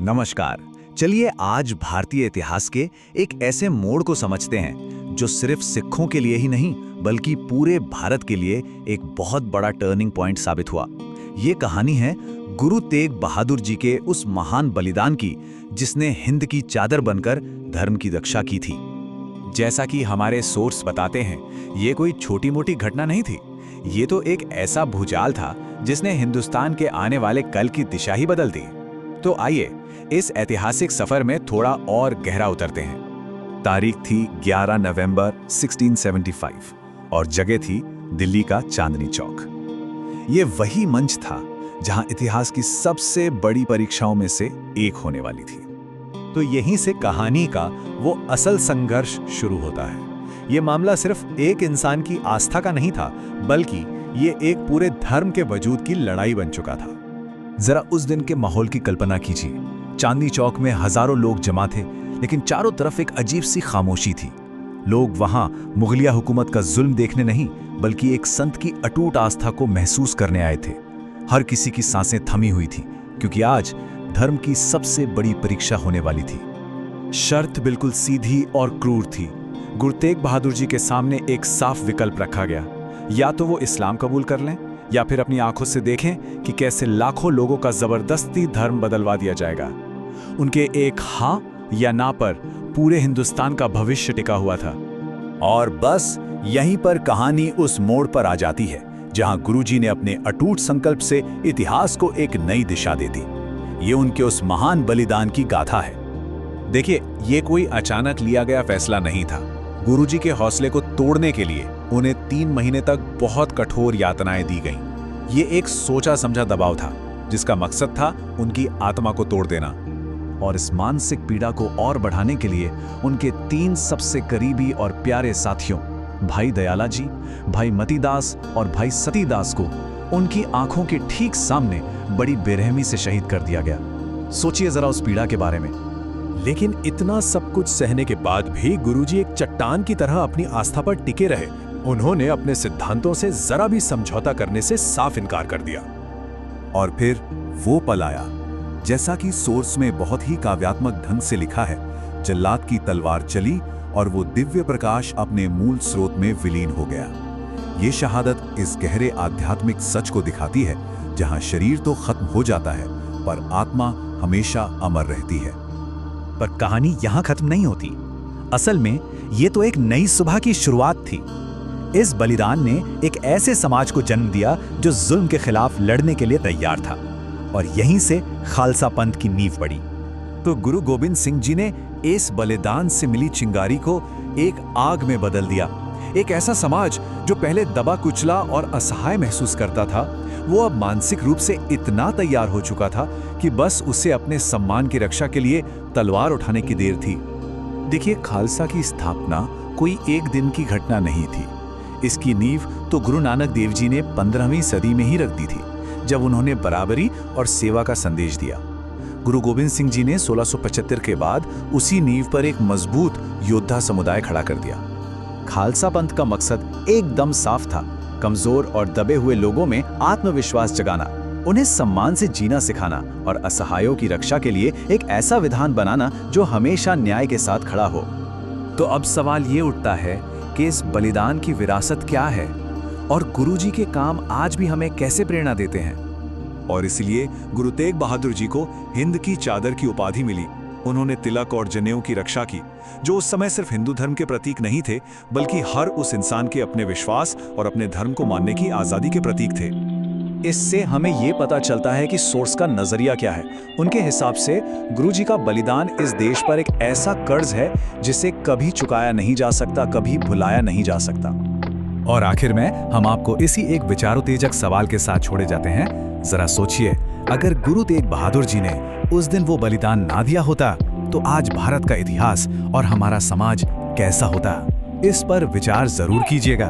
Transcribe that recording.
नमस्कार। चलिए आज भारतीय इतिहास के एक ऐसे मोड़ को समझते हैं जो सिर्फ सिखों के लिए ही नहीं बल्कि पूरे भारत के लिए एक बहुत बड़ा टर्निंग पॉइंट साबित हुआ। ये कहानी है गुरु तेग बहादुर जी के उस महान बलिदान की जिसने हिंद की चादर बनकर धर्म की रक्षा की थी। जैसा कि हमारे सोर्स बताते हैं, ये कोई छोटी मोटी घटना नहीं थी। ये तो एक ऐसा भूचाल था जिसने हिंदुस्तान के आने वाले कल की दिशा ही बदल दी। तो आइए इस ऐतिहासिक सफर में थोड़ा और गहरा उतरते हैं। तारीख थी 11 नवंबर 1675 और जगह थी दिल्ली का चांदनी चौक। ये वही मंच था जहां इतिहास की सबसे बड़ी परीक्षाओं में से एक होने वाली थी। तो यहीं से कहानी का वो असल संघर्ष शुरू होता है। ये मामला सिर्फ एक इंसान की आस्था का नहीं था, बल्कि ये एक पूरे धर्म के वजूद की लड़ाई बन चुका था। जरा उस दिन के माहौल की कल्पना कीजिए। चांदनी चौक में हजारों लोग जमा थे, लेकिन चारों तरफ एक अजीब सी खामोशी थी। लोग वहां मुगलिया हुकूमत का जुल्म देखने नहीं, बल्कि एक संत की अटूट आस्था को महसूस करने आए थे। हर किसी की सांसें थमी हुई थी, क्योंकि आज धर्म की सबसे बड़ी परीक्षा होने वाली थी। शर्त बिल्कुल सीधी और क्रूर थी। गुरु तेग बहादुर जी के सामने एक साफ विकल्प रखा गया, या तो वो इस्लाम कबूल कर लें या फिर अपनी आंखों से देखें कि कैसे लाखों लोगों का जबरदस्ती धर्म बदलवा दिया जाएगा। उनके एक हाँ या ना पर पूरे हिंदुस्तान का भविष्य टिका हुआ था। और बस यहीं पर कहानी उस मोड़ पर आ जाती है जहां गुरुजी ने अपने अटूट संकल्प से इतिहास को एक नई दिशा दे दी। ये उनके उस महान बलिदान की गाथा है। देखिए, ये कोई अचानक लिया गया फैसला नहीं था। गुरुजी के हौसले को तोड़ने के लिए उन्हें 3 महीने तक बहुत कठोर यातनाएं दी गईं। ये एक सोचा समझा दबाव था जिसका मकसद था उनकी आत्मा को तोड़ देना। और इस मानसिक पीड़ा को और बढ़ाने के लिए उनके 3 सबसे करीबी और प्यारे साथियों, भाई दयाला जी, भाई मतीदास और भाई सतीदास को उनकी आंखों के ठीक सामने बड़ी बेरहमी से शहीद कर दिया गया। सोचिए जरा उस पीड़ा के बारे में। लेकिन इतना सब कुछ सहने के बाद भी गुरुजी एक चट्टान की तरह अपनी आस्था पर टिके रहे। उन्होंने अपने सिद्धांतों से जरा भी समझौता करने से साफ इनकार कर दिया। और फिर वो पल आया, जैसा कि सोर्स में बहुत ही काव्यात्मक ढंग से लिखा है। जल्लाद की तलवार चली और वो दिव्य प्रकाश अपने मूल स्रोत में विलीन हो गया। ये शहादत इस गहरे आध्यात्मिक सच को दिखाती है जहां शरीर तो खत्म हो जाता है पर आत्मा हमेशा अमर रहती है। पर कहानी यहां खत्म नहीं होती। असल में ये तो एक नई सुबह की शुरुआत थी। इस बलिदान ने एक ऐसे समाज को जन्म दिया जो जुल्म के खिलाफ लड़ने के लिए तैयार था, और यहीं से खालसा पंथ की नींव पड़ी। तो गुरु गोबिंद सिंह जी ने इस बलिदान से मिली चिंगारी को एक आग में बदल दिया। एक ऐसा समाज जो पहले दबा कुचला और असहाय महसूस करता था, वो अब मानसिक रूप से इतना तैयार हो चुका था कि बस उसे अपने सम्मान की रक्षा के लिए तलवार उठाने की देर थी। देखिए, खालसा की स्थापना कोई एक दिन की घटना नहीं थी। इसकी नींव तो गुरु नानक देव जी ने 15वीं सदी में ही रख दी थी, जब उन्होंने बराबरी और सेवा का संदेश दिया। गुरु गोबिंद सिंह जी ने 1675 के बाद उसी नींव पर एक मजबूत योद्धा समुदाय खड़ा कर दिया। खालसा पंथ का मकसद एकदम साफ था, कमजोर और दबे हुए लोगों में आत्मविश्वास जगाना, उन्हें सम्मान से जीना सिखाना और असहायों की रक्षा के लिए एक ऐसा विधान बनाना जो हमेशा न्याय के साथ खड़ा हो। तो अब सवाल ये उठता है कि इस बलिदान की विरासत क्या है और गुरुजी के काम आज भी हमें कैसे प्रेरणा देते हैं। और इसलिए गुरु तेग बहादुर जी को हिंद की चादर की उपाधि मिली। उन्होंने तिलक और जनेऊ की रक्षा की, जो उस समय सिर्फ हिंदू धर्म के प्रतीक नहीं थे, बल्कि हर उस इंसान के अपने विश्वास और अपने धर्म को मानने की आजादी के प्रतीक थे। इससे हमें ये पता चलता है कि सोर्स का नजरिया क्या है। उनके हिसाब से गुरुजी का बलिदान इस देश पर एक ऐसा कर्ज है जिसे कभी चुकाया नहीं जा सकता, कभी भुलाया नहीं जा सकता। और आखिर में हम आपको इसी एक विचारोत्तेजक सवाल के साथ छोड़े जाते हैं। जरा सोचिए, अगर गुरु तेग बहादुर जी ने उस दिन वो बलिदान ना दिया होता तो आज भारत का इतिहास और हमारा समाज कैसा होता? इस पर विचार जरूर कीजिएगा।